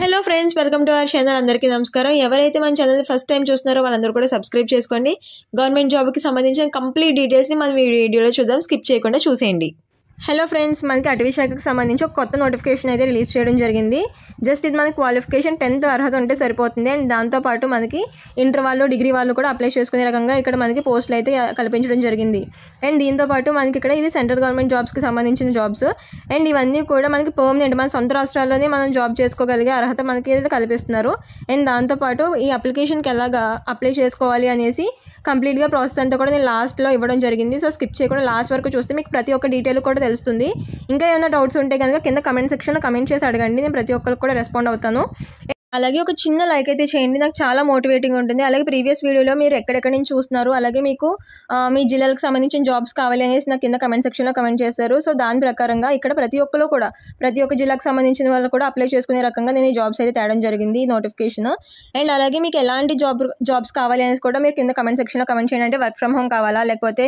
Hello friends, welcome to our channel. అందరికీ నమస్కారం. ఎవరైతే మన ఛానల్ ఫస్ట్ టైం చూస్తున్నారో వాళ్ళందరూ కూడా సబ్స్క్రైబ్ చేసుకోండి. గవర్నమెంట్ జాబ్కి సంబంధించిన కంప్లీట్ డీటెయిల్స్ని మనం ఈ వీడియోలో చూద్దాం. స్కిప్ చేయకుండా చూసేయండి. హలో ఫ్రెండ్స్, మనకి అటవీ శాఖకు సంబంధించి ఒక కొత్త నోటిఫికేషన్ అయితే రిలీజ్ చేయడం జరిగింది. జస్ట్ ఇది మనకి క్వాలిఫికేషన్ 10th అర్హత ఉంటే సరిపోతుంది. అండ్ దాంతోపాటు మనకి ఇంటర్ వాళ్ళు, డిగ్రీ వాళ్ళు కూడా అప్లై చేసుకునే రకంగా ఇక్కడ మనకి పోస్టులు అయితే కల్పించడం జరిగింది. అండ్ దీంతోపాటు మనకి ఇక్కడ ఇది సెంట్రల్ గవర్నమెంట్ జాబ్స్కి సంబంధించిన జాబ్స్. అండ్ ఇవన్నీ కూడా మనకి పర్మనెంట్, మన సొంత రాష్ట్రాల్లోనే మనం జాబ్ చేసుకోగలిగే అర్హత మనకి కల్పిస్తున్నారు. అండ్ దాంతోపాటు ఈ అప్లికేషన్కి ఎలాగా అప్లై చేసుకోవాలి అనేసి కంప్లీట్గా ప్రాసెస్ అంతా కూడా నేను లాస్ట్లో ఇవ్వడం జరిగింది. సో స్కిప్ చేయకుండా లాస్ట్ వరకు చూస్తే మీకు ప్రతి ఒక్క డీటెయిల్ కూడా తెలుస్తుంది. ఇంకా ఏమైనా డౌట్స్ ఉంటే కనుక కింద కమెంట్ సెక్షన్లో కమెంట్ చేసి అడగండి. నేను ప్రతి ఒక్కరికి కూడా రెస్పాండ్ అవుతాను. అలాగే ఒక చిన్న లైక్ అయితే చేయండి, నాకు చాలా మోటివేటింగ్ ఉంటుంది. అలాగే ప్రీవియస్ వీడియోలో మీరు ఎక్కడెక్కడి నుంచి చూస్తున్నారు, అలాగే మీకు మీ జిల్లాలకు సంబంధించిన జాబ్స్ కావాలి అనేసి నాకు కింద కమెంట్ సెక్షన్లో కమెంట్ చేస్తారు. సో దాని ప్రకారంగా ఇక్కడ ప్రతి ఒక్క జిల్లాకు సంబంధించిన వాళ్ళు కూడా అప్లై చేసుకునే రకంగా నేను ఈ జాబ్స్ అయితే తేడం జరిగింది, ఈ నోటిఫికేషన్. అండ్ అలాగే మీకు ఎలాంటి జాబ్స్ కావాలి అనేసి కూడా మీరు కింద కమెంట్ సెక్షన్లో కమెంట్ చేయండి. అంటే వర్క్ ఫ్రమ్ హోమ్ కావాలా, లేకపోతే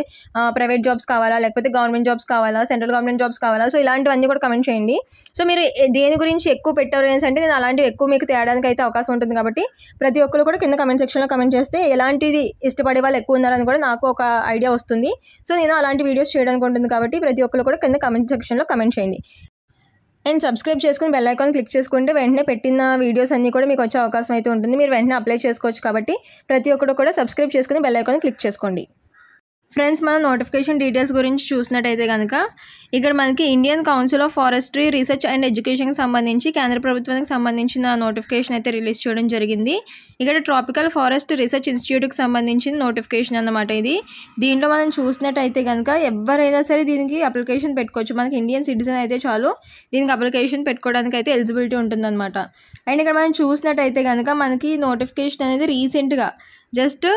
ప్రైవేట్ జాబ్స్ కావాలా, లేకపోతే గవర్నమెంట్ జాబ్స్ కావాలా, సెంట్రల్ గవర్నమెంట్ జాబ్స్ కావాలా, సో ఇలాంటివన్నీ కూడా కమెంట్ చేయండి. సో మీరు దేని గురించి ఎక్కువ పెట్టారు అనేసి అంటే నేను అలాంటివి ఎక్కువ మీకు తేడా అయితే అవకాశం ఉంటుంది. కాబట్టి ప్రతి ఒక్కరు కూడా కింద కమెంట్ సెక్షన్లో కమెంట్ చేస్తే ఎలాంటిది ఇష్టపడే వాళ్ళు ఎక్కువ ఉన్నారని కూడా నాకు ఒక ఐడియా వస్తుంది. సో నేను అలాంటి వీడియోస్ చేయడానికి ఉంటుంది. కాబట్టి ప్రతి ఒక్కరు కూడా కింద కమెంట్ సెక్షన్లో కమెంట్ చేయండి. అండ్ సబ్స్క్రైబ్ చేసుకుని బెల్ ఐకాన్ క్లిక్ చేసుకుంటే వెంటనే పెట్టిన వీడియోస్ అన్నీ కూడా మీకు వచ్చే అవకాశం అయితే ఉంటుంది. మీరు వెంటనే అప్లై చేసుకోవచ్చు. కాబట్టి ప్రతి ఒక్కరు కూడా సబ్స్క్రైబ్ చేసుకుని బెల్ ఐకాన్ క్లిక్ చేసుకోండి. ఫ్రెండ్స్, మన నోటిఫికేషన్ డీటెయిల్స్ గురించి చూసినట్టయితే కనుక ఇక్కడ మనకి Indian council of forestry research and ఎడ్యుకేషన్కి సంబంధించి కేంద్ర ప్రభుత్వానికి సంబంధించిన నోటిఫికేషన్ అయితే రిలీజ్ చేయడం జరిగింది. ఇక్కడ ట్రాపికల్ ఫారెస్ట్ రీసెర్చ్ ఇన్స్టిట్యూట్కి సంబంధించిన నోటిఫికేషన్ అన్నమాట ఇది. దీంట్లో మనం చూసినట్టయితే కనుక ఎవరైనా సరే దీనికి అప్లికేషన్ పెట్టుకోవచ్చు. మనకి ఇండియన్ సిటిజన్ అయితే చాలు దీనికి అప్లికేషన్ పెట్టుకోవడానికి అయితే ఎలిజిబిలిటీ ఉంటుందన్నమాట. అండ్ ఇక్కడ మనం చూసినట్టయితే కనుక మనకి నోటిఫికేషన్ అనేది రీసెంట్గా జస్ట్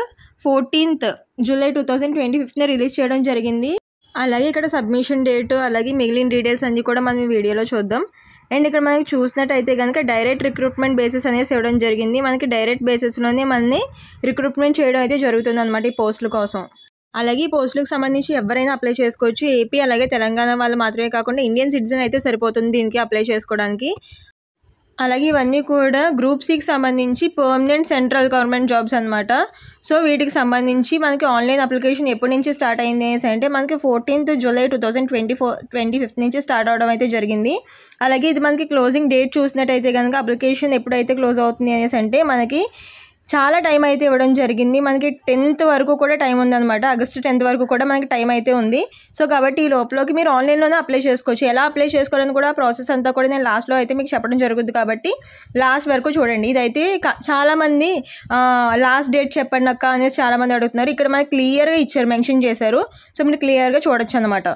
14th జూలై 2025 రిలీజ్ చేయడం జరిగింది. అలాగే ఇక్కడ సబ్మిషన్ డేట్, అలాగే మిగిలిన డీటెయిల్స్ అన్నీ కూడా మనం ఈ వీడియోలో చూద్దాం. అండ్ ఇక్కడ మనకి చూసినట్టయితే కనుక డైరెక్ట్ రిక్రూట్మెంట్ బేసిస్ అనేది ఇవ్వడం జరిగింది. మనకి డైరెక్ట్ బేసిస్లోనే మనని రిక్రూట్మెంట్ చేయడం అయితే జరుగుతుంది అనమాట ఈ పోస్టుల కోసం. అలాగే ఈ పోస్టులకు సంబంధించి ఎవరైనా అప్లై చేసుకోవచ్చు. ఏపీ అలాగే తెలంగాణ వాళ్ళు మాత్రమే కాకుండా ఇండియన్ సిటిజన్ అయితే సరిపోతుంది దీనికి అప్లై చేసుకోవడానికి. అలాగే ఇవన్నీ కూడా గ్రూప్ సికి సంబంధించి పర్మనెంట్ సెంట్రల్ గవర్నమెంట్ జాబ్స్ అనమాట. సో వీటికి సంబంధించి మనకి ఆన్లైన్ అప్లికేషన్ ఎప్పటి నుంచి స్టార్ట్ అయింది అనేసి అంటే మనకి 14th జూలై 2025 నుంచి స్టార్ట్ అవడం అయితే జరిగింది. అలాగే ఇది మనకి క్లోజింగ్ డేట్ చూసినట్టయితే కనుక అప్లికేషన్ ఎప్పుడైతే క్లోజ్ అవుతుంది అనేసి అంటే మనకి చాలా టైం అయితే ఇవ్వడం జరిగింది. మనకి 10th వరకు కూడా టైం ఉందన్నమాట. ఆగస్ట్ 10th వరకు కూడా మనకి టైం అయితే ఉంది. సో కాబట్టి ఈ లోపలికి మీరు ఆన్లైన్లోనే అప్లై చేసుకోవచ్చు. ఎలా అప్లై చేసుకోవాలని కూడా ప్రాసెస్ అంతా కూడా నేను లాస్ట్లో అయితే మీకు చెప్పడం జరుగుతుంది. కాబట్టి లాస్ట్ వరకు చూడండి. ఇదైతే చాలామంది లాస్ట్ డేట్ చెప్పండి అక్క అనేసి చాలామంది అడుగుతున్నారు. ఇక్కడ మనకి క్లియర్గా ఇచ్చారు, మెన్షన్ చేశారు. సో మీరు క్లియర్గా చూడొచ్చు అనమాట.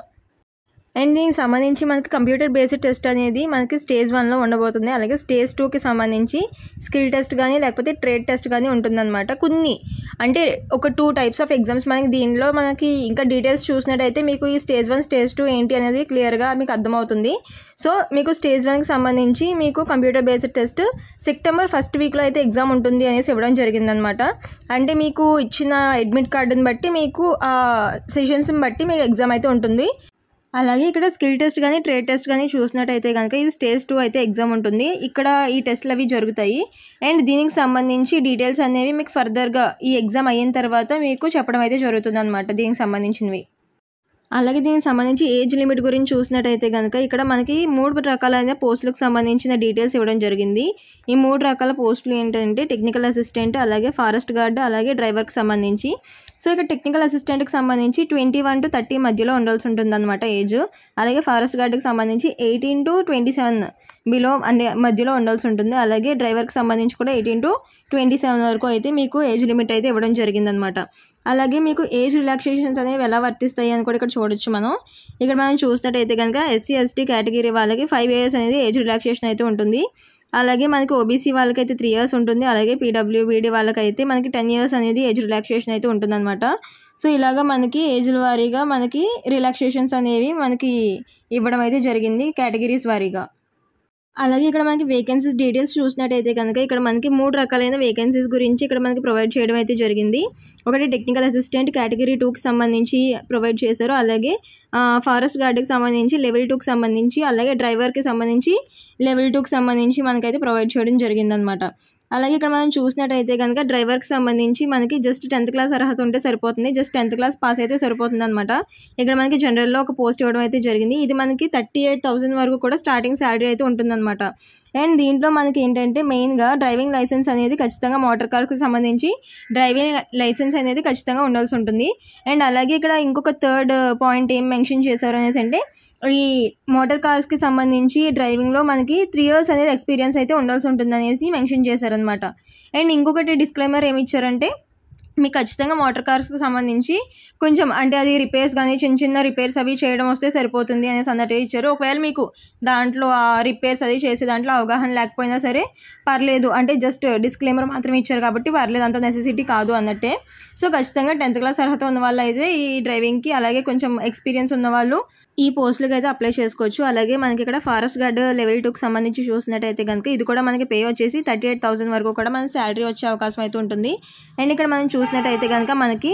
అండ్ దీనికి సంబంధించి మనకి కంప్యూటర్ బేస్డ్ టెస్ట్ అనేది మనకి స్టేజ్ 1లో ఉండబోతుంది. అలాగే స్టేజ్ 2కి సంబంధించి స్కిల్ టెస్ట్ కానీ లేకపోతే ట్రేడ్ టెస్ట్ కానీ ఉంటుందన్నమాట. కొన్ని అంటే ఒక 2 టైప్స్ ఆఫ్ ఎగ్జామ్స్ మనకి దీనిలో మనకి ఇంకా డీటెయిల్స్ చూసినట్టయితే మీకు ఈ స్టేజ్ 1 స్టేజ్ 2 ఏంటి అనేది క్లియర్గా మీకు అర్థమవుతుంది. సో మీకు స్టేజ్ 1కి సంబంధించి మీకు computer based test September 1st వీక్లో అయితే ఎగ్జామ్ ఉంటుంది అనేసి ఇవ్వడం జరిగిందనమాట. అంటే మీకు ఇచ్చిన అడ్మిట్ కార్డుని బట్టి మీకు సెషన్స్ని బట్టి మీకు ఎగ్జామ్ అయితే ఉంటుంది. అలాగే ఇక్కడ స్కిల్ టెస్ట్ కానీ ట్రేడ్ టెస్ట్ కానీ చూసినట్టయితే కనుక ఇది స్టేజ్ 2 అయితే ఎగ్జామ్ ఉంటుంది. ఇక్కడ ఈ టెస్ట్లు అవి జరుగుతాయి. అండ్ దీనికి సంబంధించి డీటెయిల్స్ అనేవి మీకు ఫర్దర్గా ఈ ఎగ్జామ్ అయిన తర్వాత మీకు చెప్పడం అయితే జరుగుతుంది అనమాట దీనికి సంబంధించినవి. అలాగే దీనికి సంబంధించి ఏజ్ లిమిట్ గురించి చూసినట్టయితే కనుక ఇక్కడ మనకి 3 రకాలైన పోస్టులకు సంబంధించిన డీటెయిల్స్ ఇవ్వడం జరిగింది. ఈ 3 రకాల పోస్టులు ఏంటంటే టెక్నికల్ అసిస్టెంట్, అలాగే ఫారెస్ట్ గార్డ్, అలాగే డ్రైవర్కి సంబంధించి. సో ఇక్కడ టెక్నికల్ అసిస్టెంట్కి సంబంధించి 21 to 30 మధ్యలో ఉండాల్సి ఉంటుంది అనమాట ఏజ్. అలాగే ఫారెస్ట్ గార్డ్కి సంబంధించి 18 to 27 బిలో అంటే మధ్యలో ఉండాల్సి ఉంటుంది. అలాగే డ్రైవర్కి సంబంధించి కూడా 18 to 27 వరకు అయితే మీకు ఏజ్ లిమిట్ అయితే ఇవ్వడం జరిగిందనమాట. అలాగే మీకు ఏజ్ రిలాక్సేషన్స్ అనేవి ఎలా వర్తిస్తాయి అని కూడా ఇక్కడ చూడొచ్చు మనం. ఇక్కడ మనం చూసినట్టయితే కనుక SC ST కేటగిరీ వాళ్ళకి 5 years అనేది ఏజ్ రిలాక్సేషన్ అయితే ఉంటుంది. అలాగే మనకి OBC వాళ్ళకైతే 3 years ఉంటుంది. అలాగే PWBD వాళ్ళకైతే మనకి 10 years అనేది ఏజ్ రిలాక్సేషన్ అయితే ఉంటుందన్నమాట. సో ఇలాగా మనకి ఏజ్ల వారీగా మనకి రిలాక్సేషన్స్ అనేవి మనకి ఇవ్వడం అయితే జరిగింది కేటగిరీస్ వారీగా. అలాగే ఇక్కడ మనకి వేకెన్సీస్ డీటెయిల్స్ చూసినట్టయితే కనుక ఇక్కడ మనకి 3 రకాలైన వేకెన్సీస్ గురించి ఇక్కడ మనకి ప్రొవైడ్ చేయడం అయితే జరిగింది. ఒకటి టెక్నికల్ అసిస్టెంట్ కేటగిరీ 2కి సంబంధించి ప్రొవైడ్ చేశారు. అలాగే ఫారెస్ట్ గార్డ్కి సంబంధించి లెవెల్ 2కి సంబంధించి, అలాగే డ్రైవర్కి సంబంధించి లెవెల్ 2కి సంబంధించి మనకైతే ప్రొవైడ్ చేయడం జరిగిందనమాట. అలాగే ఇక్కడ మనం చూసినట్టయితే కనుక డ్రైవర్కి సంబంధించి మనకి జస్ట్ 10th క్లాస్ అర్హత ఉంటే సరిపోతుంది. జస్ట్ 10th క్లాస్ పాస్ అయితే సరిపోతుంది అనమాట. ఇక్కడ మనకి జనరల్లో ఒక పోస్ట్ ఇవ్వడం అయితే జరిగింది. ఇది మనకి 38,000 వరకు కూడా స్టార్టింగ్ శాలరీ అయితే ఉంటుందన్నమాట. అండ్ దీంట్లో మనకి ఏంటంటే మెయిన్గా డ్రైవింగ్ లైసెన్స్ అనేది ఖచ్చితంగా మోటార్ కార్కి సంబంధించి డ్రైవింగ్ లైసెన్స్ అనేది ఖచ్చితంగా ఉండాల్సి ఉంటుంది. అండ్ అలాగే ఇక్కడ ఇంకొక థర్డ్ పాయింట్ ఏం మెన్షన్ చేశారు అనేసి అంటే ఈ మోటార్ కార్స్కి సంబంధించి డ్రైవింగ్లో మనకి 3 years అనేది ఎక్స్పీరియన్స్ అయితే ఉండాల్సి ఉంటుంది అనేసి మెన్షన్ చేశారనమాట. అండ్ ఇంకొకటి డిస్క్లైమర్ ఏమి ఇచ్చారంటే మీకు ఖచ్చితంగా మోటార్ కార్స్కి సంబంధించి కొంచెం అంటే అది రిపేర్స్ కానీ చిన్న రిపేర్స్ అవి చేయడం వస్తే సరిపోతుంది అనేసి అన్నట్టు ఇచ్చారు. ఒకవేళ మీకు దాంట్లో ఆ రిపేర్స్ అది చేసే దాంట్లో అవగాహన లేకపోయినా సరే పర్లేదు, అంటే జస్ట్ డిస్క్లైమర్ మాత్రమే ఇచ్చారు కాబట్టి పర్లేదు, అంత నెసెసిటీ కాదు అన్నట్టే. సో ఖచ్చితంగా 10th క్లాస్ అర్హత ఉన్న వాళ్ళు అయితే ఈ డ్రైవింగ్కి, అలాగే కొంచెం ఎక్స్పీరియన్స్ ఉన్న వాళ్ళు ఈ పోస్టులకు అయితే అప్లై చేసుకోవచ్చు. అలాగే మనకి ఇక్కడ ఫారెస్ట్ గార్డ్ లెవెల్ 2కి సంబంధించి చూసినట్టయితే కనుక ఇది కూడా మనకి పే వచ్చేసి 38,000 వరకు కూడా మన శాలరీ వచ్చే అవకాశం అయితే ఉంటుంది. అండ్ ఇక్కడ మనం చూసినట్టయితే కనుక మనకి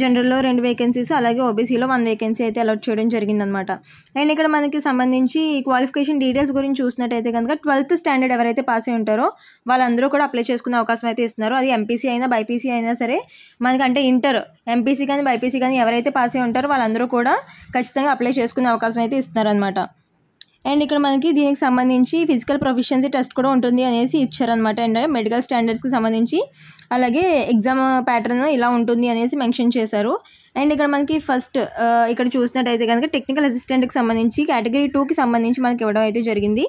జనరల్లో 2 వేకెన్సీస్, అలాగే ఓబీసీలో 1 వేకెన్సీ అయితే అలాట్ చేయడం జరిగిందనమాట. అండ్ ఇక్కడ మనకి సంబంధించి క్వాలిఫికేషన్ డీటెయిల్స్ గురించి చూసినట్టయితే కనుక 12th స్టాండర్డ్ ఎవరైతే పాస్ అయి ఉంటారో వాళ్ళందరూ కూడా అప్లై చేసుకునే అవకాశం అయితే ఇస్తున్నారు. అది ఎంపీసీ అయినా బైపీసీ అయినా సరే మనకి, అంటే ఇంటర్ ఎంపీసీ కానీ బైపీసీ కానీ ఎవరైతే పాస్ అయి ఉంటారో వాళ్ళందరూ కూడా ఖచ్చితంగా అప్లై చేసుకునే అవకాశం అయితే ఇస్తున్నారనమాట. అండ్ ఇక్కడ మనకి దీనికి సంబంధించి ఫిజికల్ ప్రొఫిషియన్సీ టెస్ట్ కూడా ఉంటుంది అనేసి ఇచ్చారనమాట. అండ్ మెడికల్ స్టాండర్డ్స్కి సంబంధించి అలాగే ఎగ్జామ్ ప్యాటర్న్ ఇలా ఉంటుంది అనేసి మెన్షన్ చేశారు. అండ్ ఇక్కడ మనకి ఫస్ట్ ఇక్కడ చూసినట్టయితే కనుక టెక్నికల్ అసిస్టెంట్కి సంబంధించి కేటగిరీ 2కి సంబంధించి మనకి ఇవ్వడం అయితే జరిగింది.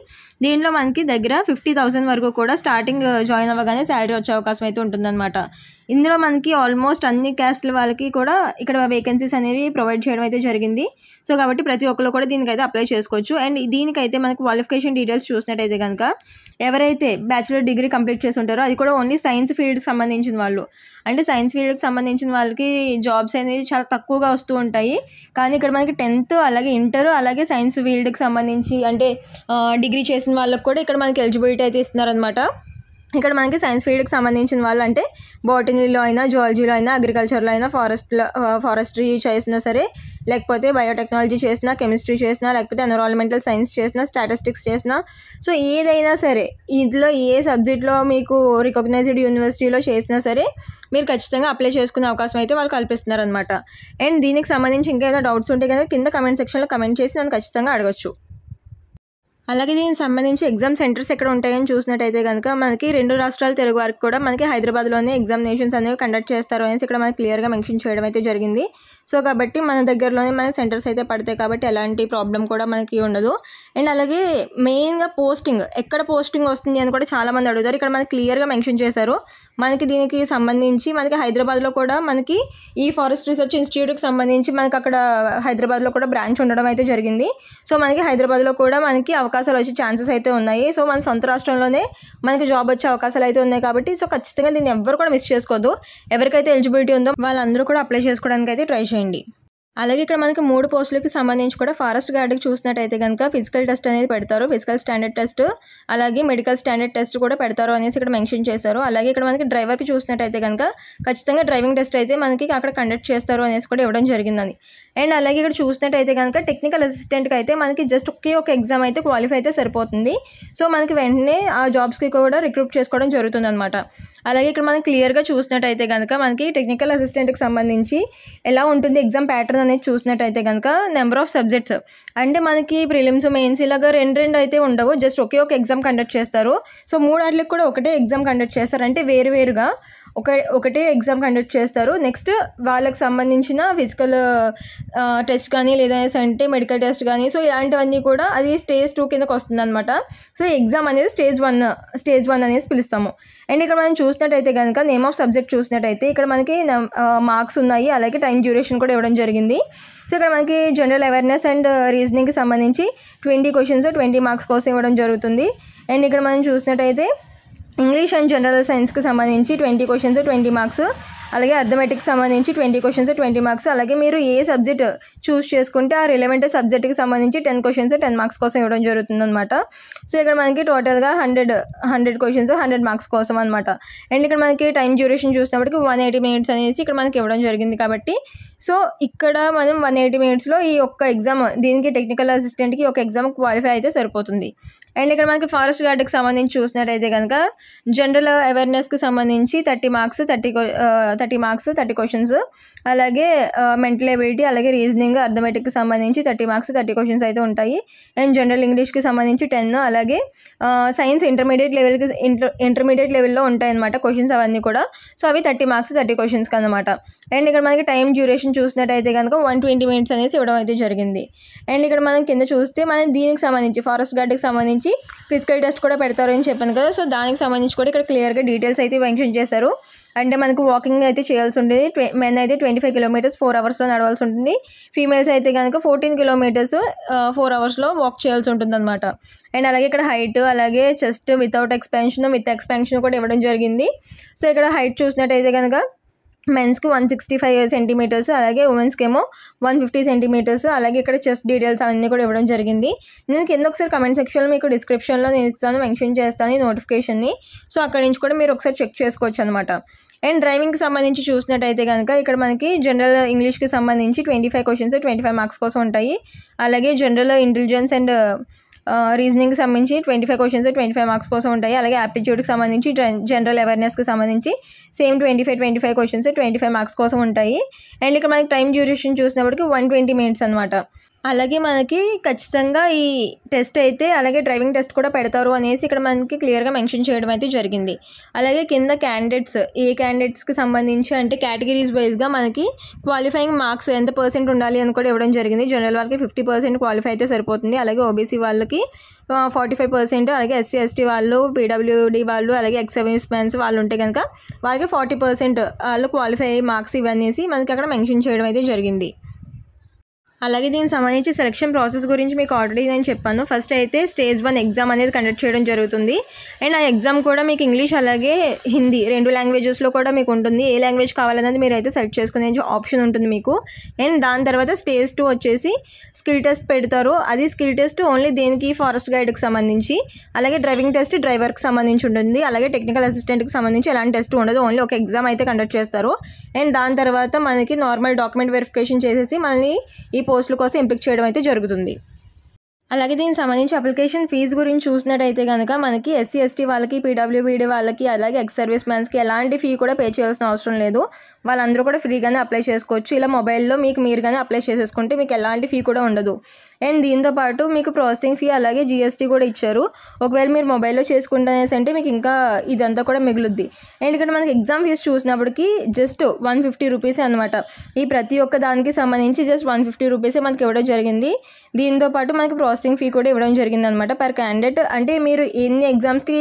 దీంట్లో మనకి దగ్గర 50,000 వరకు కూడా స్టార్టింగ్ జాయిన్ అవ్వగానే శాలరీ వచ్చే అవకాశం అయితే ఉంటుందన్నమాట. ఇందులో మనకి ఆల్మోస్ట్ అన్ని క్యాస్ట్ల వాళ్ళకి కూడా ఇక్కడ వేకెన్సీస్ అనేవి ప్రొవైడ్ చేయడం అయితే జరిగింది. సో కాబట్టి ప్రతి ఒక్కరు కూడా దీనికైతే అప్లై చేసుకోవచ్చు. అండ్ దీనికైతే మనకి క్వాలిఫికేషన్ డీటెయిల్స్ చూసినట్టయితే కనుక ఎవరైతే బ్యాచిలర్ డిగ్రీ కంప్లీట్ చేసి ఉంటారో అది కూడా ఓన్లీ సైన్స్ ఫీల్డ్కి సంబంధించిన వాళ్ళు, అంటే సైన్స్ ఫీల్డ్కి సంబంధించిన వాళ్ళకి జాబ్స్ అనేది చాలా తక్కువగా వస్తూ ఉంటాయి. కానీ ఇక్కడ మనకి 10th అలాగే ఇంటర్ అలాగే సైన్స్ ఫీల్డ్కి సంబంధించి అంటే డిగ్రీ చేసిన వాళ్ళకి కూడా ఇక్కడ మనకి ఎలిజిబిలిటీ అయితే ఇస్తున్నారనమాట. ఇక్కడ మనకి సైన్స్ ఫీల్డ్కి సంబంధించిన వాళ్ళు అంటే బాటనీలో అయినా, జువాలజీలో అయినా, అగ్రికల్చర్లో అయినా, ఫారెస్ట్రీ చేసినా సరే, లేకపోతే బయోటెక్నాలజీ చేసినా, కెమిస్ట్రీ చేసినా, లేకపోతే ఎన్విరాన్మెంటల్ సైన్స్ చేసినా, స్టాటిస్టిక్స్ చేసినా, సో ఏదైనా సరే ఇందులో ఏ సబ్జెక్ట్లో మీకు రికగ్నైజ్డ్ యూనివర్సిటీలో చేసినా సరే మీరు ఖచ్చితంగా అప్లై చేసుకునే అవకాశం అయితే వాళ్ళు కల్పిస్తున్నారనమాట. అండ్ దీనికి సంబంధించి ఇంకా ఏదైనా డౌట్స్ ఉంటే కనుక కింద కమెంట్ సెక్షన్లో కమెంట్ చేసి నన్ను ఖచ్చితంగా అడగచ్చు. అలాగే దీనికి సంబంధించి ఎగ్జామ్ సెంటర్స్ ఎక్కడ ఉంటాయని చూసినట్టయితే కనుక మనకి 2 రాష్ట్రాల తెలుగు వారికి కూడా మనకి హైదరాబాద్లోనే ఎగ్జామినేషన్స్ అనేవి కండక్ట్ చేస్తారు అనేసి ఇక్కడ మనకి క్లియర్గా మెన్షన్ చేయడం అయితే జరిగింది. సో కాబట్టి మన దగ్గరలోనే మన సెంటర్స్ అయితే పడతాయి కాబట్టి ఎలాంటి ప్రాబ్లం కూడా మనకి ఉండదు. అండ్ అలాగే మెయిన్గా పోస్టింగ్ ఎక్కడ పోస్టింగ్ వస్తుంది అని కూడా చాలామంది అడుగుతారు. ఇక్కడ మనకి క్లియర్గా మెన్షన్ చేశారు. మనకి దీనికి సంబంధించి మనకి హైదరాబాద్లో కూడా మనకి ఈ ఫారెస్ట్ రీసెర్చ్ ఇన్స్టిట్యూట్కి సంబంధించి మనకి అక్కడ హైదరాబాద్లో కూడా బ్రాంచ్ ఉండడం అయితే జరిగింది. సో మనకి హైదరాబాద్లో కూడా మనకి అవకాశాలు వచ్చే ఛాన్సెస్ అయితే ఉన్నాయి. సో మన సొంత రాష్ట్రంలోనే మనకి జాబ్ వచ్చే అవకాశాలు అయితే ఉన్నాయి కాబట్టి సో ఖచ్చితంగా దీన్ని ఎవ్వరు కూడా మిస్ చేసుకోవద్దు. ఎవరికైతే ఎలిజిబిలిటీ ఉందో వాళ్ళందరూ కూడా అప్లై చేసుకోవడానికి అయితే ట్రై చేయండి. అలాగే ఇక్కడ మనకి 3 పోస్టులకి సంబంధించి కూడా ఫారెస్ట్ గార్డ్కి చూసినట్టయితే కనుక ఫిజికల్ టెస్ట్ అనేది పెడతారు, ఫిజికల్ స్టాండర్డ్ టెస్ట్, అలాగే మెడికల్ స్టాండర్డ్ టెస్ట్ కూడా పెడతారు అనేసి ఇక్కడ మెన్షన్ చేశారు. అలాగే ఇక్కడ మనకి డ్రైవర్కి చూసినట్టయితే కనుక ఖచ్చితంగా డ్రైవింగ్ టెస్ట్ అయితే మనకి అక్కడ కండక్ట్ చేస్తారు అనేసి కూడా ఇవ్వడం జరిగిందని. అండ్ అలాగే ఇక్కడ చూసినట్టయితే కనుక టెక్నికల్ అసిస్టెంట్కి అయితే మనకి జస్ట్ ఒక ఎగ్జామ్ అయితే క్వాలిఫై అయితే సరిపోతుంది. సో మనకి వెంటనే ఆ జాబ్స్కి కూడా రిక్రూట్ చేసుకోవడం జరుగుతుంది అనమాట. అలాగే ఇక్కడ మనకి క్లియర్గా చూసినట్టయితే కనుక మనకి టెక్నికల్ అసిస్టెంట్కి సంబంధించి ఎలా ఉంటుంది ఎగ్జామ్ ప్యాటర్న్ అనేది చూసినట్టయితే కనుక నెంబర్ ఆఫ్ సబ్జెక్ట్స్ అంటే మనకి ప్రిలిమ్స్ మెయిన్స్ ఇలాగా 2 అయితే ఉండవు, జస్ట్ ఒక ఎగ్జామ్ కండక్ట్ చేస్తారు. సో 3 వాటికి కూడా ఒకటే ఎగ్జామ్ కండక్ట్ చేస్తారు, అంటే వేరువేరుగా ఒకటే ఎగ్జామ్ కండక్ట్ చేస్తారు. నెక్స్ట్ వాళ్ళకి సంబంధించిన ఫిజికల్ టెస్ట్ కానీ లేదా అంటే మెడికల్ టెస్ట్ కానీ సో ఇలాంటివన్నీ కూడా అది స్టేజ్ 2 కిందకు వస్తుంది అనమాట. సో ఎగ్జామ్ అనేది స్టేజ్ 1 అనేసి పిలుస్తాము. అండ్ ఇక్కడ మనం చూసినట్టయితే కనుక నేమ్ ఆఫ్ సబ్జెక్ట్ చూసినట్టయితే ఇక్కడ మనకి మార్క్స్ ఉన్నాయి, అలాగే టైం డ్యూరేషన్ కూడా ఇవ్వడం జరిగింది. సో ఇక్కడ మనకి జనరల్ అవేర్నెస్ అండ్ రీజనింగ్కి సంబంధించి 20 క్వశ్చన్స్ 20 మార్క్స్ కోసం ఇవ్వడం జరుగుతుంది. అండ్ ఇక్కడ మనం చూసినట్టయితే ఇంగ్లీష్ అండ్ జనరల్ సైన్స్కి సంబంధించి 20 క్వశ్చన్స్ 20 మార్క్స్, అలాగే అర్థమెటిక్స్ సంబంధించి 20 క్వశ్చన్స్ 20 మార్క్స్. అలాగే మీరు ఏ సబ్జెక్ట్ చూస్ చేసుకుంటే ఆ రిలవెంట్ సబ్జెక్ట్కి సంబంధించి 10 క్వశ్చన్స్ 10 మార్క్స్ కోసం ఇవ్వడం జరుగుతుంది అనమాట. సో ఇక్కడ మనకి టోటల్గా 100 క్వశ్చన్స్ 100 మార్క్స్ కోసం అనమాట. అండ్ ఇక్కడ మనకి టైం డ్యూరేషన్ చూసినప్పటికి 180 మినిట్స్ అనేసి ఇక్కడ మనకి ఇవ్వడం జరిగింది. కాబట్టి సో ఇక్కడ మనం 180 మినిట్స్లో ఈ ఒక్క ఎగ్జామ్, దీనికి టెక్నికల్ అసిస్టెంట్కి ఒక ఎగ్జామ్ క్వాలిఫై అయితే సరిపోతుంది. అండ్ ఇక్కడ మనకి ఫారెస్ట్ గార్డ్కి సంబంధించి చూసినట్టయితే కనుక జనరల్ అవేర్నెస్కి సంబంధించి 30 మార్క్స్ 30 క్వశ్చన్స్. అలాగే మెంటల్ ఎబిలిటీ, అలాగే రీజనింగ్, అర్థమెటిక్కి సంబంధించి 30 మార్క్స్ 30 క్వశ్చన్స్ అయితే ఉంటాయి. అండ్ జనరల్ ఇంగ్లీష్కి సంబంధించి 10. అలాగే సైన్స్ ఇంటర్మీడియట్ లెవెల్లో ఉంటాయి అన్నమాట క్వశ్చన్స్ అవన్నీ కూడా. సో అవి 30 మార్క్స్ 30 క్వశ్చన్స్కి అనమాట. అండ్ ఇక్కడ మనకి టైం డ్యూరేషన్ చూసినట్టయితే కనుక 120 మినిట్స్ అనేసి ఇవ్వడం అయితే జరిగింది. అండ్ ఇక్కడ మనం కింద చూస్తే మనం దీనికి సంబంధించి ఫారెస్ట్ గార్డ్కి సంబంధించి ఫిజికల్ టెస్ట్ కూడా పెడతారు అని చెప్పాను కదా. సో దానికి సంబంధించి కూడా ఇక్కడ క్లియర్గా డీటెయిల్స్ అయితే మెన్షన్ చేశారు. అంటే మనకు వాకింగ్ అయితే చేయాల్సి ఉంటుంది. మెన్ అయితే 25 కిలోమీటర్స్ 4 అవర్స్లో నడవాల్సి ఉంటుంది. ఫీమేల్స్ అయితే కనుక 14 కిలోమీటర్స్ 4 అవర్స్లో వాక్ చేయాల్సి ఉంటుంది అనమాట. అండ్ అలాగే ఇక్కడ హైట్, అలాగే chest without expansion, with expansion కూడా ఇవ్వడం జరిగింది. సో ఇక్కడ హైట్ చూసినట్టయితే కనుక మెన్స్కి 165 సెంటీమీటర్స్, అలాగే ఉమెన్స్కి ఏమో 150 సెంటీమీటర్స్. అలాగే ఇక్కడ చెస్ట్ డీటెయిల్స్ అవన్నీ కూడా ఇవ్వడం జరిగింది. నేను కింద ఒకసారి కమెంట్ సెక్షన్లో మీకు డిస్క్రిప్షన్లో నేను ఇస్తాను, మెన్షన్ చేస్తాను ఈ నోటిఫికేషన్ని. సో అక్కడి నుంచి కూడా మీరు ఒకసారి చెక్ చేసుకోవచ్చు అనమాట. అండ్ డ్రైవింగ్కి సంబంధించి చూసినట్టయితే కనుక ఇక్కడ మనకి జనరల్ ఇంగ్లీష్కి సంబంధించి 25 క్వశ్చన్స్ 25 మార్క్స్ కోసం ఉంటాయి. అలాగే జనరల్ ఇంటెలిజెన్స్ అండ్ రీజనింగ్కి సంబంధించి 25 క్వశ్చన్స్ 25 మార్క్స్ కోసం ఉంటాయి. అలాగే యాప్టిట్యూడ్కి సంబంధించి జనరల్ అవేర్నెస్కి సంబంధించి సేమ్ 25 క్వశ్చన్స్ 25 మార్క్స్ కోసం ఉంటాయి. అండ్ ఇక్కడ మనకి టైం డ్యూరేషన్ చూసినప్పటికి 120 మినిట్స్ అనమాట. అలాగే మనకి ఖచ్చితంగా ఈ టెస్ట్ అయితే, అలాగే డ్రైవింగ్ టెస్ట్ కూడా పెడతారు అనేసి ఇక్కడ మనకి క్లియర్గా మెన్షన్ చేయడం అయితే జరిగింది. అలాగే కింద క్యాండిడేట్స్కి సంబంధించి అంటే కేటగిరీస్ వైజ్గా మనకి క్వాలిఫైయింగ్ మార్క్స్ ఎంత పర్సెంట్ ఉండాలి అని కూడా ఇవ్వడం జరిగింది. జనరల్ వాళ్ళకి 50% క్వాలిఫై అయితే సరిపోతుంది. అలాగే ఓబీసీ వాళ్ళకి 45%, అలాగే ఎస్సీ ఎస్టీ వాళ్ళు, పీడబ్ల్యూడీ వాళ్ళు, అలాగే ఎక్స్ సర్వీస్ మెన్స్ వాళ్ళు ఉంటే కనుక వాళ్ళకి 40% వాళ్ళు క్వాలిఫై మార్క్స్ ఇవనేసి మనకి అక్కడ మెన్షన్ చేయడం అయితే జరిగింది. అలాగే దీనికి సంబంధించి సెలక్షన్ ప్రాసెస్ గురించి మీకు ఆల్రెడీ నేను చెప్పాను. ఫస్ట్ అయితే స్టేజ్ 1 ఎగ్జామ్ అనేది కండక్ట్ చేయడం జరుగుతుంది. అండ్ ఆ ఎగ్జామ్ కూడా మీకు ఇంగ్లీష్ అలాగే హిందీ 2 లాంగ్వేజెస్లో కూడా మీకు ఉంటుంది. ఏ లాంగ్వేజ్ కావాలన్నది మీరు అయితే సెలెక్ట్ చేసుకునే ఆప్షన్ ఉంటుంది మీకు. అండ్ దాని తర్వాత స్టేజ్ 2 వచ్చేసి స్కిల్ టెస్ట్ పెడతారు. అది స్కిల్ టెస్ట్ ఓన్లీ దేనికి ఫారెస్ట్ గైడ్కి సంబంధించి. అలాగే డ్రైవింగ్ టెస్ట్ డ్రైవర్కి సంబంధించి ఉంటుంది. అలాగే టెక్నికల్ అసిస్టెంట్కి సంబంధించి ఎలాంటి టెస్ట్ ఉండదు, ఓన్లీ ఒక ఎగ్జామ్ అయితే కండక్ట్ చేస్తారు. అండ్ దాని తర్వాత మనకి నార్మల్ డాక్యుమెంట్ వెరిఫికేషన్ చేసేసి మళ్ళీ ఈ పోస్టుల కోసం ఎంపిక చేయడం అయితే జరుగుతుంది. అలాగే దీనికి సంబంధించి అప్లికేషన్ ఫీజు గురించి చూసినట్టయితే కనుక మనకి ఎస్సీ ఎస్టీ వాళ్ళకి, పీడబ్ల్యూబీడీ వాళ్ళకి, అలాగే ఎక్స్ సర్వీస్ మ్యాన్స్కి ఎలాంటి ఫీ కూడా పే చేయాల్సిన అవసరం లేదు. వాళ్ళందరూ కూడా ఫ్రీగానే అప్లై చేసుకోవచ్చు. ఇలా మొబైల్లో మీరుగానే అప్లై చేసేసుకుంటే మీకు ఎలాంటి ఫీ కూడా ఉండదు. అండ్ దీంతో పాటు మీకు ప్రాసెసింగ్ ఫీ అలాగే జీఎస్టీ కూడా ఇచ్చారు. ఒకవేళ మీరు మొబైల్లో చేసుకుంటేనేసి అంటే మీకు ఇంకా ఇదంతా కూడా మిగులుద్ది. అండ్ ఇక్కడ మనకి ఎగ్జామ్ ఫీజు చూసినప్పటికి జస్ట్ 150 రూపీసే అనమాట. ఈ ప్రతి ఒక్క దానికి సంబంధించి జస్ట్ 150 రూపీసే మనకి ఇవ్వడం జరిగింది. దీంతో పాటు మనకి ప్రాసెసింగ్ ఫీ కూడా ఇవ్వడం జరిగింది అనమాట పర్ క్యాండిడేట్. అంటే మీరు ఎన్ని ఎగ్జామ్స్కి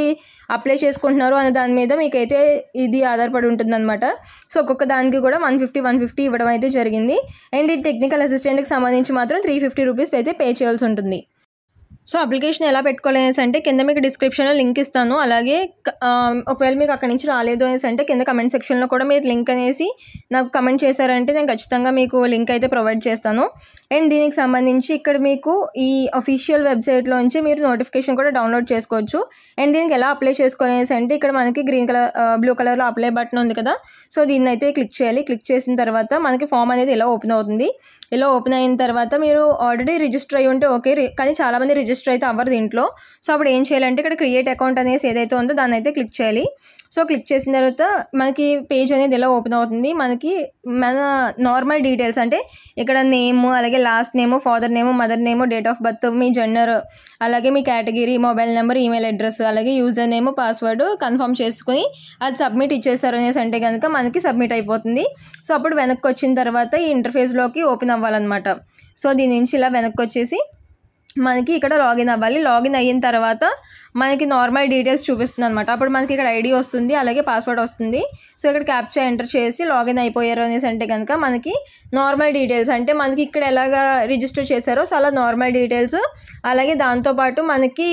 అప్లై చేసుకుంటున్నారు అనే దాని మీద మీకైతే ఇది ఆధారపడి ఉంటుందన్నమాట. సో ఒక్కొక్క దానికి కూడా 150 ఇవ్వడం అయితే జరిగింది. అండ్ ఈ టెక్నికల్ అసిస్టెంట్కి సంబంధించి మాత్రం 350 రూపీస్ అయితే పే చేయాల్సి ఉంటుంది. సో అప్లికేషన్ ఎలా పెట్టుకోవాలనేసి అంటే కింద మీకు డిస్క్రిప్షన్లో లింక్ ఇస్తాను. అలాగే ఒకవేళ మీకు అక్కడి నుంచి రాలేదు అనేసి అంటే కింద కమెంట్ సెక్షన్లో కూడా మీరు లింక్ అనేసి నాకు కమెంట్ చేశారంటే నేను ఖచ్చితంగా మీకు లింక్ అయితే ప్రొవైడ్ చేస్తాను. అండ్ దీనికి సంబంధించి ఇక్కడ మీకు ఈ అఫీషియల్ వెబ్సైట్లోంచి మీరు నోటిఫికేషన్ కూడా డౌన్లోడ్ చేసుకోవచ్చు. అండ్ దీనికి ఎలా అప్లై చేసుకోవాలనేసి అంటే ఇక్కడ మనకి బ్లూ కలర్లో అప్లై బటన్ ఉంది కదా. సో దీన్ని అయితే క్లిక్ చేయాలి. క్లిక్ చేసిన తర్వాత మనకి ఫామ్ అనేది ఇలా ఓపెన్ అవుతుంది. ఇలా ఓపెన్ అయిన తర్వాత మీరు ఆల్రెడీ రిజిస్టర్ అయ్యి ఉంటే ఓకే, కానీ చాలామంది రిజిస్టర్ అయితే అవ్వరు దీంట్లో. సో అప్పుడు ఏం చేయాలంటే ఇక్కడ క్రియేట్ అకౌంట్ అనేసి ఏదైతే ఉందో దాన్ని అయితే క్లిక్ చేయాలి. సో క్లిక్ చేసిన తర్వాత మనకి పేజ్ అనేది ఎలా ఓపెన్ అవుతుంది. మనకి మన నార్మల్ డీటెయిల్స్ అంటే ఇక్కడ నేమ్, అలాగే last name, father name, mother name, date of birth, మీ జెండర్, అలాగే మీ category, mobile number, email address, అలాగే యూజర్ నేమ్, పాస్వర్డ్ కన్ఫర్మ్ చేసుకుని అది సబ్మిట్ ఇచ్చేస్తారు అనేసి అంటే కనుక మనకి సబ్మిట్ అయిపోతుంది. సో అప్పుడు వెనక్కి వచ్చిన తర్వాత ఈ ఇంటర్ఫేస్లోకి ఓపెన్ అవ్వాలన్నమాట. సో దీని నుంచి ఇలా వెనక్కి వచ్చేసి మనకి ఇక్కడ లాగిన్ అవ్వాలి. లాగిన్ అయిన తర్వాత మనకి నార్మల్ డీటెయిల్స్ చూపిస్తుంది అనమాట. అప్పుడు మనకి ఇక్కడ ఐడి వస్తుంది, అలాగే పాస్వర్డ్ వస్తుంది. సో ఇక్కడ క్యాప్చా ఎంటర్ చేసి లాగిన్ అయిపోయారు అనేసి అంటే కనుక మనకి నార్మల్ డీటెయిల్స్, అంటే మనకి ఇక్కడ ఎలాగా రిజిస్టర్ చేశారో సో అలా నార్మల్ డీటెయిల్స్, అలాగే దాంతోపాటు మనకి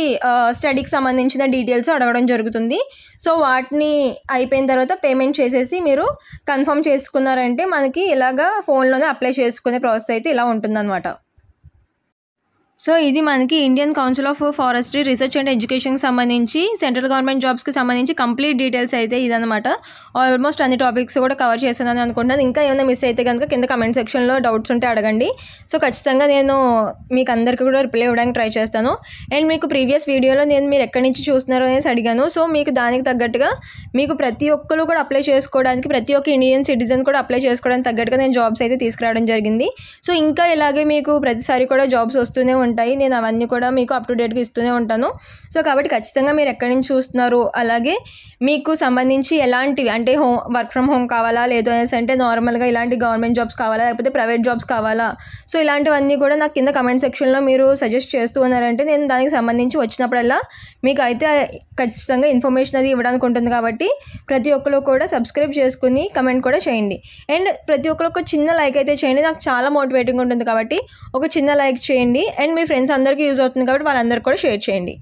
స్టడీకి సంబంధించిన డీటెయిల్స్ అడగడం జరుగుతుంది. సో వాటిని అయిపోయిన తర్వాత పేమెంట్ చేసేసి మీరు కన్ఫర్మ్ చేసుకున్నారంటే మనకి ఇలాగా ఫోన్లోనే అప్లై చేసుకునే ప్రాసెస్ అయితే ఇలా ఉంటుందన్నమాట. సో ఇది మనకి Indian council of forestry research and ఎడ్యుకేషన్కి సంబంధించి సెంట్రల్ గవర్నమెంట్ జాబ్స్కి సంబంధించి కంప్లీట్ డీటెయిల్స్ అయితే ఇదనమాట. ఆల్మోస్ట్ అన్ని టాపిక్స్ కూడా కవర్ చేశానని అనుకుంటున్నాను. ఇంకా ఏమైనా మిస్ అయితే కనుక కింద కమెంట్ సెక్షన్లో డౌట్స్ ఉంటే అడగండి. సో ఖచ్చితంగా నేను మీకు అందరికీ కూడా రిప్లై ఇవ్వడానికి ట్రై చేస్తాను. అండ్ మీకు ప్రీవియస్ వీడియోలో నేను మీరు ఎక్కడి నుంచి చూస్తున్నారో అనేసి అడిగాను. సో మీకు దానికి తగ్గట్టుగా మీకు ప్రతి ఒక్కరు కూడా అప్లై చేసుకోవడానికి, ప్రతి ఒక్క ఇండియన్ సిటిజన్ కూడా అప్లై చేసుకోవడానికి తగ్గట్టుగా నేను జాబ్స్ అయితే తీసుకురావడం జరిగింది. సో ఇంకా ఇలాగే మీకు ప్రతిసారి కూడా జాబ్స్ వస్తూనే ఉంటాయి. నేను అవన్నీ కూడా మీకు అప్ టు డేట్గా ఇస్తూనే ఉంటాను. సో కాబట్టి ఖచ్చితంగా మీరు ఎక్కడి నుంచి చూస్తున్నారు, అలాగే మీకు సంబంధించి ఎలాంటివి అంటే వర్క్ ఫ్రమ్ హోమ్ కావాలా, లేదు అనేసి అంటే నార్మల్గా ఇలాంటి గవర్నమెంట్ జాబ్స్ కావాలా, లేకపోతే ప్రైవేట్ జాబ్స్ కావాలా, సో ఇలాంటివన్నీ కూడా నాకు కింద కమెంట్ సెక్షన్లో మీరు సజెస్ట్ చేస్తూ ఉన్నారంటే నేను దానికి సంబంధించి వచ్చినప్పుడల్లా మీకు అయితే ఖచ్చితంగా ఇన్ఫర్మేషన్ అది ఇవ్వడానికి ఉంటుంది. కాబట్టి ప్రతి ఒక్కరు కూడా సబ్స్క్రైబ్ చేసుకుని కమెంట్ కూడా చేయండి. అండ్ ప్రతి ఒక్కరు ఒక చిన్న లైక్ అయితే చేయండి, నాకు చాలా మోటివేటింగ్ ఉంటుంది. కాబట్టి ఒక చిన్న లైక్ చేయండి. అండ్ మీ ఫ్రెండ్స్ అందరికీ యూజ్ అవుతుంది కాబట్టి వాళ్ళందరికీ కూడా షేర్ చేయండి.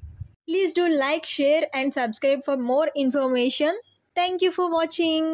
Please do like, share and subscribe for more information. Thank you for watching.